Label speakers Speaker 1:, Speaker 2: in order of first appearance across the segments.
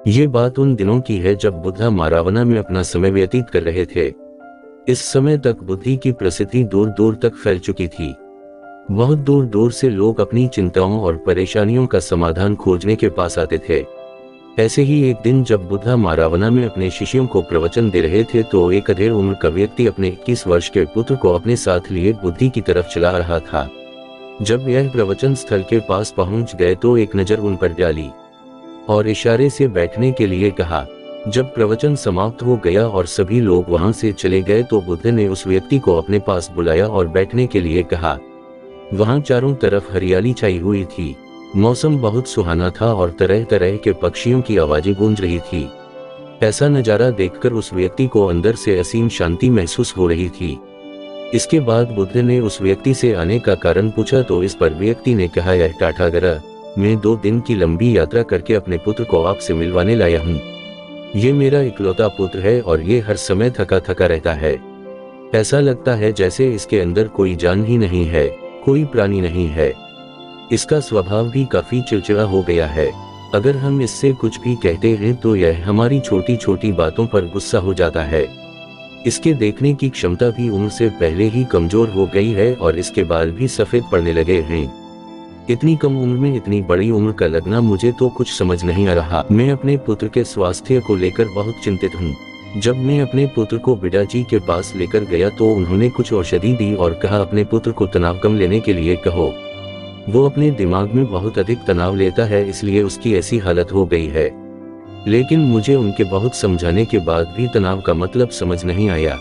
Speaker 1: ये बात उन दिनों की है जब बुद्धा मारावना में अपना समय व्यतीत कर रहे थे। इस समय तक बुद्धि की प्रसिद्धि दूर दूर तक फैल चुकी थी। बहुत दूर दूर से लोग अपनी चिंताओं और परेशानियों का समाधान खोजने के पास आते थे। ऐसे ही एक दिन जब बुद्धा मारावना में अपने शिष्यों को प्रवचन दे रहे थे तो एक अधेड़ उम्र का व्यक्ति अपने 21 वर्ष के पुत्र को अपने साथ लिए बुद्धि की तरफ चला रहा था। जब यह प्रवचन स्थल के पास पहुंच गए तो एक नजर उन पर डाली और इशारे से बैठने के लिए कहा। जब प्रवचन समाप्त हो गया और सभी लोग वहां से चले गए तो बुद्ध ने उस व्यक्ति को अपने पास बुलाया और बैठने के लिए कहा। वहां चारों तरफ हरियाली छाई हुई थी। मौसम बहुत सुहाना था और तरह तरह के पक्षियों की आवाजें गूंज रही थी। ऐसा नजारा देखकर उस व्यक्ति को अंदर से असीम शांति महसूस हो रही थी। इसके बाद बुद्ध ने उस व्यक्ति से आने का कारण पूछा तो इस पर व्यक्ति ने कहा, यह टाठागरा, मैं 2 दिन की लंबी यात्रा करके अपने पुत्र को आपसे मिलवाने लाया हूँ। ये मेरा इकलौता पुत्र है और ये हर समय थका थका रहता है। ऐसा लगता है जैसे इसके अंदर कोई जान ही नहीं है, कोई प्राणी नहीं है। इसका स्वभाव भी काफी चिड़चिड़ा हो गया है। अगर हम इससे कुछ भी कहते हैं तो यह हमारी छोटी छोटी बातों पर गुस्सा हो जाता है। इसके देखने की क्षमता भी उम्र से पहले ही कमजोर हो गई है और इसके बाल भी सफेद पड़ने लगे हैं। इतनी कम उम्र में इतनी बड़ी उम्र का लगना मुझे तो कुछ समझ नहीं आ रहा। मैं अपने पुत्र के स्वास्थ्य को लेकर बहुत चिंतित हूँ। जब मैं अपने पुत्र को बिडा जी के पास लेकर गया तो उन्होंने कुछ औषधि दी और कहा, अपने पुत्र को तनाव कम लेने के लिए कहो। वो अपने दिमाग में बहुत अधिक तनाव लेता है, इसलिए उसकी ऐसी हालत हो गई है। लेकिन मुझे उनके बहुत समझाने के बाद भी तनाव का मतलब समझ नहीं आया।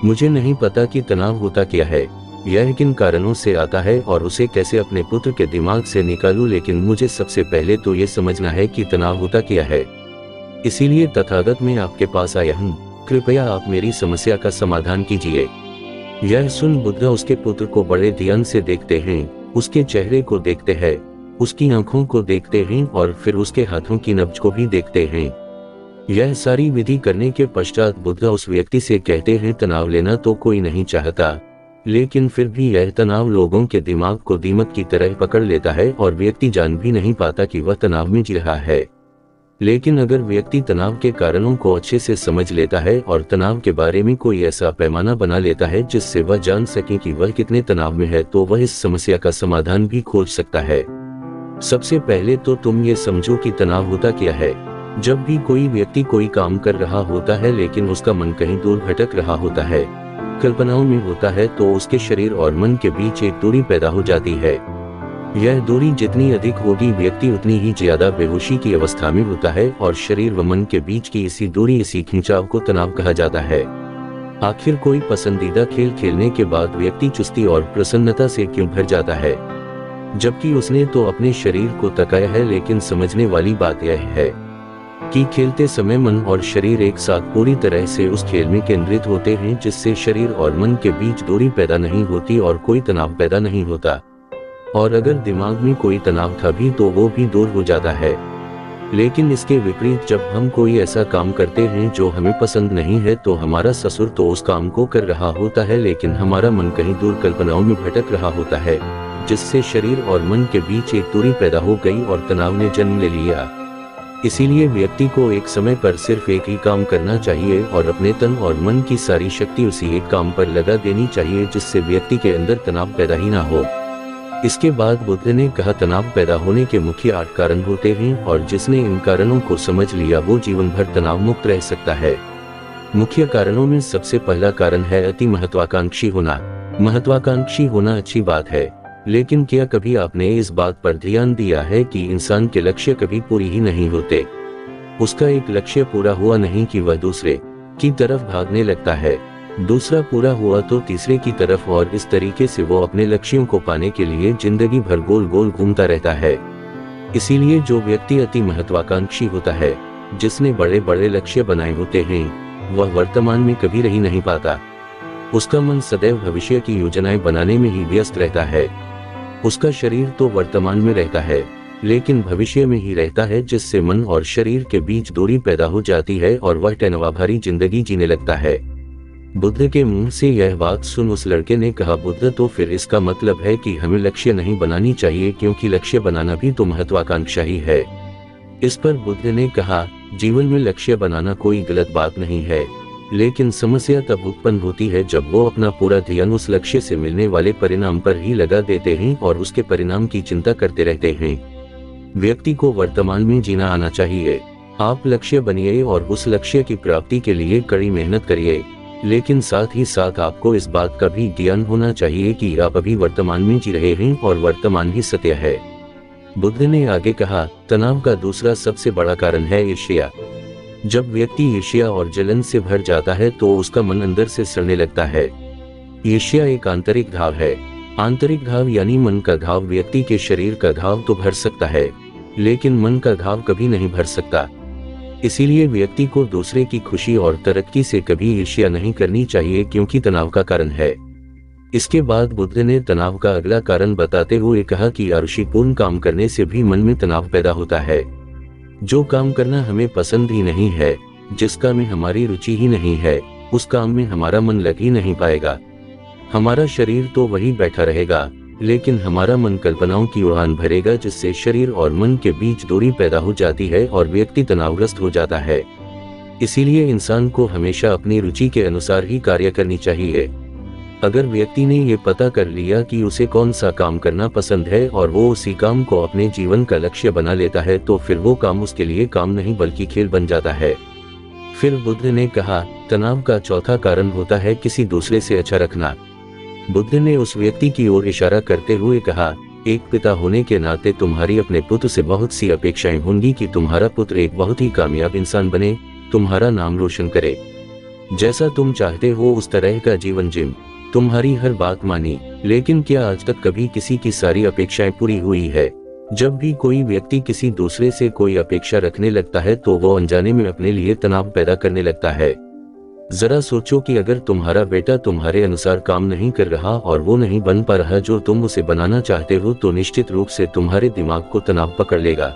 Speaker 1: मुझे नहीं पता कि तनाव होता क्या है, यह किन कारणों से आता है और उसे कैसे अपने पुत्र के दिमाग से निकालूं, लेकिन मुझे सबसे पहले तो ये समझना है कि तनाव होता क्या है। इसीलिए तथागत मैं आपके पास आया हूँ, कृपया आप मेरी समस्या का समाधान कीजिए। यह सुन बुद्ध उसके पुत्र को बड़े ध्यान से देखते हैं, उसके चेहरे को देखते हैं, उसकी आंखों को देखते हैं और फिर उसके हाथों की नब्ज को भी देखते हैं। यह सारी विधि करने के पश्चात बुद्ध उस व्यक्ति से कहते हैं, तनाव लेना तो कोई नहीं चाहता, लेकिन फिर भी यह तनाव लोगों के दिमाग को दीमक की तरह पकड़ लेता है और व्यक्ति जान भी नहीं पाता कि वह तनाव में जी रहा है। लेकिन अगर व्यक्ति तनाव के कारणों को अच्छे से समझ लेता है और तनाव के बारे में कोई ऐसा पैमाना बना लेता है जिससे वह जान सके कि वह कितने तनाव में है, तो वह इस समस्या का समाधान भी खोज सकता है। सबसे पहले तो तुम ये समझो कि तनाव होता क्या है। जब भी कोई व्यक्ति कोई काम कर रहा होता है लेकिन उसका मन कहीं दूर भटक रहा होता है, कल्पनाओं में होता है, तो उसके शरीर और मन के बीच एक दूरी पैदा हो जाती है। यह दूरी जितनी अधिक होगी व्यक्ति उतनी ही ज्यादा बेहोशी की अवस्था में होता है और शरीर व मन के बीच की इसी दूरी, इसी खिंचाव को तनाव कहा जाता है। आखिर कोई पसंदीदा खेल खेलने के बाद व्यक्ति चुस्ती और प्रसन्नता से क्यों भर जाता है, जबकि उसने तो अपने शरीर को तकाया है। लेकिन समझने वाली बात यह है कि खेलते समय मन और शरीर एक साथ पूरी तरह से उस खेल में केंद्रित होते हैं, जिससे शरीर और मन के बीच दूरी पैदा नहीं होती और कोई तनाव पैदा नहीं होता। और अगर दिमाग में कोई तनाव था भी तो वो भी दूर हो जाता है। लेकिन इसके विपरीत जब हम कोई ऐसा काम करते हैं जो हमें पसंद नहीं है तो हमारा ससुर तो उस काम को कर रहा होता है, लेकिन हमारा मन कहीं दूर कल्पनाओं में भटक रहा होता है, जिससे शरीर और मन के बीच एक दूरी पैदा हो गई और तनाव ने जन्म ले लिया। इसीलिए व्यक्ति को एक समय पर सिर्फ एक ही काम करना चाहिए और अपने तन और मन की सारी शक्ति उसी एक काम पर लगा देनी चाहिए, जिससे व्यक्ति के अंदर तनाव पैदा ही ना हो। इसके बाद बुद्ध ने कहा, तनाव पैदा होने के मुख्य 8 कारण होते हैं और जिसने इन कारणों को समझ लिया वो जीवन भर तनाव मुक्त रह सकता है। मुख्य कारणों में सबसे पहला कारण है अति महत्वाकांक्षी होना। महत्वाकांक्षी होना अच्छी बात है, लेकिन क्या कभी आपने इस बात पर ध्यान दिया है कि इंसान के लक्ष्य कभी पूरी ही नहीं होते। उसका एक लक्ष्य पूरा हुआ नहीं कि वह दूसरे की तरफ भागने लगता है, दूसरा पूरा हुआ तो तीसरे की तरफ, और इस तरीके से वो अपने लक्ष्यों को पाने के लिए जिंदगी भर गोल गोल घूमता रहता है। इसीलिए जो व्यक्ति अति महत्वाकांक्षी होता है, जिसने बड़े बड़े लक्ष्य बनाए होते हैं, वह वर्तमान में कभी रह नहीं पाता। उसका मन सदैव भविष्य की योजनाएं बनाने में ही व्यस्त रहता है। उसका शरीर तो वर्तमान में रहता है लेकिन भविष्य में ही रहता है, जिससे मन और शरीर के बीच दूरी पैदा हो जाती है और वह तनावभरी जिंदगी जीने लगता है। बुद्ध के मुंह से यह बात सुन उस लड़के ने कहा, बुद्ध, तो फिर इसका मतलब है कि हमें लक्ष्य नहीं बनानी चाहिए, क्योंकि लक्ष्य बनाना भी तो महत्वाकांक्षा ही है। इस पर बुद्ध ने कहा, जीवन में लक्ष्य बनाना कोई गलत बात नहीं है, लेकिन समस्या तब उत्पन्न होती है जब वो अपना पूरा ध्यान उस लक्ष्य से मिलने वाले परिणाम पर ही लगा देते हैं और उसके परिणाम की चिंता करते रहते हैं। व्यक्ति को वर्तमान में जीना आना चाहिए। आप लक्ष्य बनिए और उस लक्ष्य की प्राप्ति के लिए कड़ी मेहनत करिए, लेकिन साथ ही साथ आपको इस बात का भी ज्ञान होना चाहिए कि आप अभी वर्तमान में जी रहे हैं और वर्तमान ही सत्य है। बुद्ध ने आगे कहा, तनाव का दूसरा सबसे बड़ा कारण है ईर्ष्या। जब व्यक्ति ईर्ष्या और जलन से भर जाता है तो उसका मन अंदर से सड़ने लगता है। ईर्ष्या एक आंतरिक घाव है। आंतरिक घाव यानी मन का घाव व्यक्ति के शरीर का घाव तो भर सकता है, लेकिन मन का घाव कभी नहीं भर सकता। इसीलिए व्यक्ति को दूसरे की खुशी और तरक्की से कभी ईर्ष्या नहीं करनी चाहिए, क्योंकि तनाव का कारण है। इसके बाद बुद्ध ने तनाव का अगला कारण बताते हुए कहा कि अरुचिपूर्ण काम करने से भी मन में तनाव पैदा होता है। जो काम करना हमें पसंद ही नहीं है, जिस काम में हमारी रुचि ही नहीं है, उस काम में हमारा मन लग ही नहीं पाएगा। हमारा शरीर तो वही बैठा रहेगा, लेकिन हमारा मन कल्पनाओं की उड़ान भरेगा, जिससे शरीर और मन के बीच दूरी पैदा हो जाती है और व्यक्ति तनावग्रस्त हो जाता है। इसीलिए इंसान को हमेशा अपनी रुचि के अनुसार ही कार्य करनी चाहिए। अगर व्यक्ति ने ये पता कर लिया कि उसे कौन सा काम करना पसंद है और वो उसी काम को अपने जीवन का लक्ष्य बना लेता है, तो फिर वो काम उसके लिए काम नहीं बल्कि खेल बन जाता है। फिर बुद्ध ने कहा, तनाव का चौथा कारण होता है किसी दूसरे से अच्छा रखना। बुद्ध ने उस व्यक्ति की ओर इशारा करते हुए कहा, एक पिता होने के नाते तुम्हारी अपने पुत्र से बहुत सी अपेक्षाएं होंगी कि तुम्हारा पुत्र एक बहुत ही कामयाब इंसान बने, तुम्हारा नाम रोशन करे, जैसा तुम चाहते हो उस तरह का जीवन जिम, तुम्हारी हर बात मानी। लेकिन क्या आज तक कभी किसी की सारी अपेक्षाएं पूरी हुई है? जब भी कोई व्यक्ति किसी दूसरे से कोई अपेक्षा रखने लगता है तो वो अनजाने में अपने लिए तनाव पैदा करने लगता है। जरा सोचो कि अगर तुम्हारा बेटा तुम्हारे अनुसार काम नहीं कर रहा और वो नहीं बन पा रहा जो तुम उसे बनाना चाहते हो, तो निश्चित रूप से तुम्हारे दिमाग को तनाव पकड़ लेगा।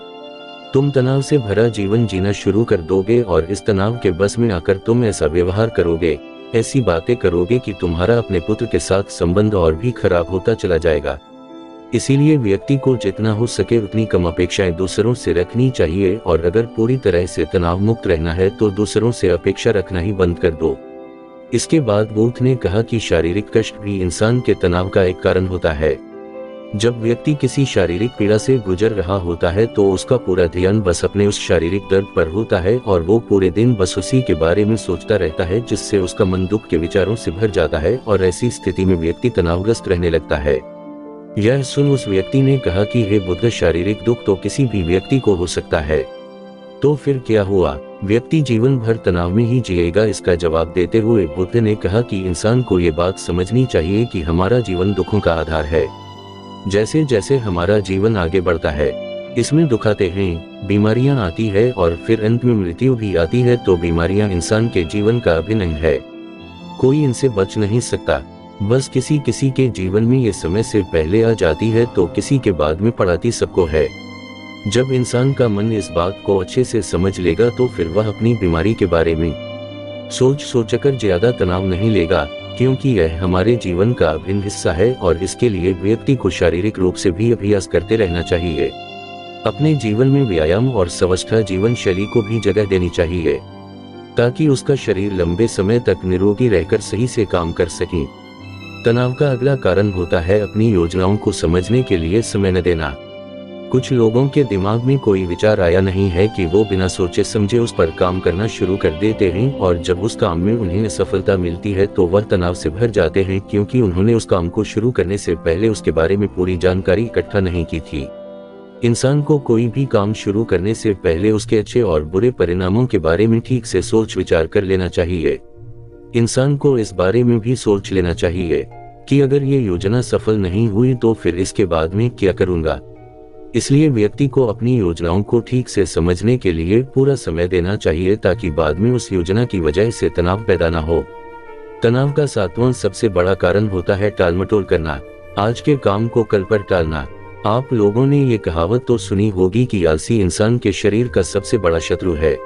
Speaker 1: तुम तनाव से भरा जीवन जीना शुरू कर दोगे और इस तनाव के बस में आकर तुम ऐसा व्यवहार करोगे, ऐसी बातें करोगे कि तुम्हारा अपने पुत्र के साथ संबंध और भी खराब होता चला जाएगा। इसीलिए व्यक्ति को जितना हो सके उतनी कम अपेक्षाएं दूसरों से रखनी चाहिए, और अगर पूरी तरह से तनाव मुक्त रहना है तो दूसरों से अपेक्षा रखना ही बंद कर दो। इसके बाद बुद्ध ने कहा कि शारीरिक कष्ट भी इंसान के तनाव का एक कारण होता है। जब व्यक्ति किसी शारीरिक पीड़ा से गुजर रहा होता है तो उसका पूरा ध्यान बस अपने उस शारीरिक दर्द पर होता है और वो पूरे दिन बस उसी के बारे में सोचता रहता है, जिससे उसका मन दुख के विचारों से भर जाता है और ऐसी स्थिति में व्यक्ति तनावग्रस्त रहने लगता है। यह सुन उस व्यक्ति ने कहा कि हे बुद्ध, शारीरिक दुख तो किसी भी व्यक्ति को हो सकता है, तो फिर क्या हुआ? व्यक्ति जीवन भर तनाव में ही जिएगा? इसका जवाब देते हुए बुद्ध ने कहा कि इंसान को ये बात समझनी चाहिए कि हमारा जीवन दुखों का आधार है। जैसे जैसे हमारा जीवन आगे बढ़ता है, इसमें दुख आते हैं, बीमारियां आती है और फिर अंत में मृत्यु भी आती है, तो बीमारियां इंसान के जीवन का अभिन्न अंग है। कोई इनसे बच नहीं सकता। बस किसी किसी के जीवन में ये समय से पहले आ जाती है तो किसी के बाद में पड़ाती सबको है। जब इंसान का मन इस बात को अच्छे से समझ लेगा तो फिर वह अपनी बीमारी के बारे में सोचकर ज्यादा तनाव नहीं लेगा, क्योंकि यह हमारे जीवन का अभिन्न हिस्सा है और इसके लिए व्यक्ति को शारीरिक रूप से भी अभ्यास करते रहना चाहिए। अपने जीवन में व्यायाम और स्वस्थ जीवन शैली को भी जगह देनी चाहिए, ताकि उसका शरीर लंबे समय तक निरोगी रहकर सही से काम कर सके। तनाव का अगला कारण होता है अपनी योजनाओं को समझने के लिए समय न देना। कुछ लोगों के दिमाग में कोई विचार आया नहीं है कि वो बिना सोचे समझे उस पर काम करना शुरू कर देते हैं, और जब उस काम में उन्हें सफलता मिलती है तो वह तनाव से भर जाते हैं, क्योंकि उन्होंने उस काम को शुरू करने से पहले उसके बारे में पूरी जानकारी इकट्ठा नहीं की थी। इंसान को कोई भी काम शुरू करने से पहले उसके अच्छे और बुरे परिणामों के बारे में ठीक से सोच विचार कर लेना चाहिए। इंसान को इस बारे में भी सोच लेना चाहिए कि अगर ये योजना सफल नहीं हुई तो फिर इसके बाद में क्या करूंगा। इसलिए व्यक्ति को अपनी योजनाओं को ठीक से समझने के लिए पूरा समय देना चाहिए, ताकि बाद में उस योजना की वजह से तनाव पैदा न हो। तनाव का सातवां सबसे बड़ा कारण होता है टालमटोल करना, आज के काम को कल पर टालना। आप लोगों ने ये कहावत तो सुनी होगी कि आलसी इंसान के शरीर का सबसे बड़ा शत्रु है।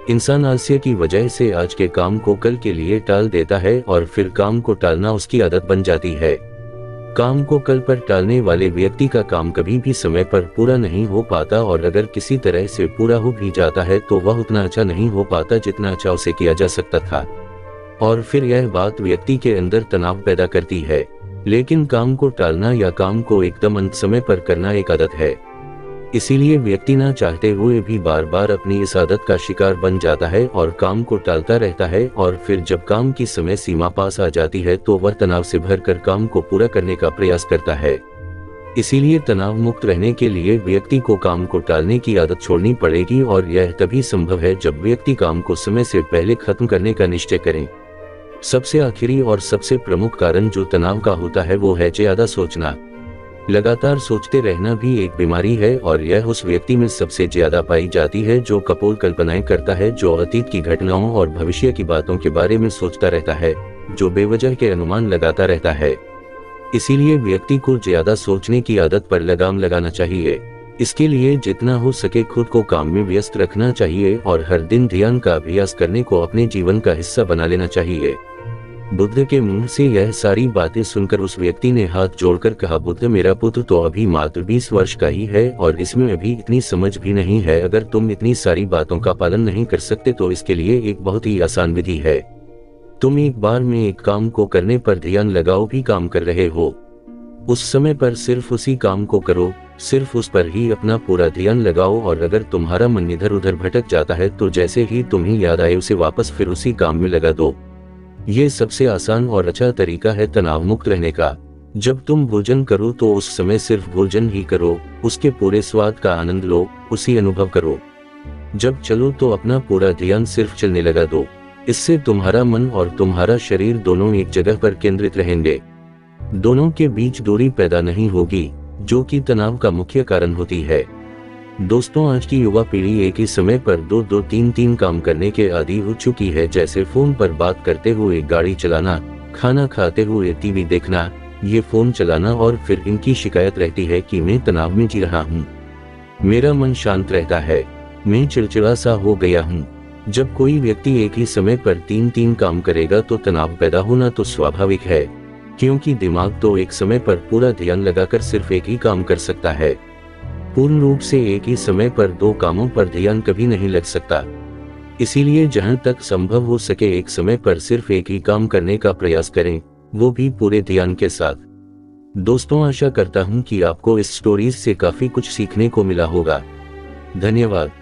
Speaker 1: इंसान आलस्य की वजह से आज के काम को कल के लिए टाल देता है और फिर काम को टालना उसकी आदत बन जाती है। काम को कल पर टालने वाले व्यक्ति का काम कभी भी समय पर पूरा नहीं हो पाता, और अगर किसी तरह से पूरा हो भी जाता है तो वह उतना अच्छा नहीं हो पाता जितना अच्छा उसे किया जा सकता था, और फिर यह बात व्यक्ति के अंदर तनाव पैदा करती है। लेकिन काम को टालना या काम को एकदम अंत समय पर करना एक आदत है, इसीलिए व्यक्ति ना चाहते हुए भी बार बार अपनी इस आदत का शिकार बन जाता है और काम को टालता रहता है, और फिर जब काम की समय सीमा पास आ जाती है तो वह तनाव से भरकर काम को पूरा करने का प्रयास करता है। इसीलिए तनाव मुक्त रहने के लिए व्यक्ति को काम को टालने की आदत छोड़नी पड़ेगी, और यह तभी संभव है जब व्यक्ति काम को समय से पहले खत्म करने का निश्चय करें। सबसे आखिरी और सबसे प्रमुख कारण जो तनाव का होता है वो है ज्यादा सोचना। लगातार सोचते रहना भी एक बीमारी है, और यह उस व्यक्ति में सबसे ज्यादा पाई जाती है जो कपोल कल्पनाएं करता है, जो अतीत की घटनाओं और भविष्य की बातों के बारे में सोचता रहता है, जो बेवजह के अनुमान लगाता रहता है। इसीलिए व्यक्ति को ज्यादा सोचने की आदत पर लगाम लगाना चाहिए। इसके लिए जितना हो सके खुद को काम में व्यस्त रखना चाहिए, और हर दिन ध्यान का अभ्यास करने को अपने जीवन का हिस्सा बना लेना चाहिए। बुद्ध के मुंह से यह सारी बातें सुनकर उस व्यक्ति ने हाथ जोड़कर कहा, बुद्ध मेरा पुत्र तो अभी मात्र 20 वर्ष का ही है और इसमें अभी इतनी समझ भी नहीं है। अगर तुम इतनी सारी बातों का पालन नहीं कर सकते तो इसके लिए एक बहुत ही आसान विधि है। तुम एक बार में एक काम को करने पर ध्यान लगाओ। भी काम कर रहे हो उस समय पर सिर्फ उसी काम को करो, सिर्फ उस पर ही अपना पूरा ध्यान लगाओ, और अगर तुम्हारा मन इधर उधर भटक जाता है तो जैसे ही तुम्हें याद आए उसे वापस फिर उसी काम में लगा दो। ये सबसे आसान और अच्छा तरीका है तनाव मुक्त रहने का। जब तुम भोजन करो तो उस समय सिर्फ भोजन ही करो, उसके पूरे स्वाद का आनंद लो, उसी अनुभव करो। जब चलो तो अपना पूरा ध्यान सिर्फ चलने लगा दो। इससे तुम्हारा मन और तुम्हारा शरीर दोनों एक जगह पर केंद्रित रहेंगे। दोनों के बीच दूरी पैदा नहीं होगी, जो कि तनाव का मुख्य कारण होती है। दोस्तों, आज की युवा पीढ़ी एक ही समय पर 2-2, 3-3 काम करने के आदी हो चुकी है, जैसे फोन पर बात करते हुए गाड़ी चलाना, खाना खाते हुए टीवी देखना, ये फोन चलाना, और फिर इनकी शिकायत रहती है कि मैं तनाव में जी रहा हूँ, मेरा मन शांत रहता है, मैं चिड़चिड़ा सा हो गया हूँ। जब कोई व्यक्ति एक ही समय पर 3-3 काम करेगा तो तनाव पैदा होना तो स्वाभाविक है, क्योंकि दिमाग तो एक समय पर पूरा ध्यान लगाकर सिर्फ एक ही काम कर सकता है। पूर्ण रूप से एक ही समय पर 2 कामों पर ध्यान कभी नहीं लग सकता। इसीलिए जहां तक संभव हो सके एक समय पर सिर्फ एक ही काम करने का प्रयास करें, वो भी पूरे ध्यान के साथ। दोस्तों, आशा करता हूं कि आपको इस स्टोरीज से काफी कुछ सीखने को मिला होगा। धन्यवाद।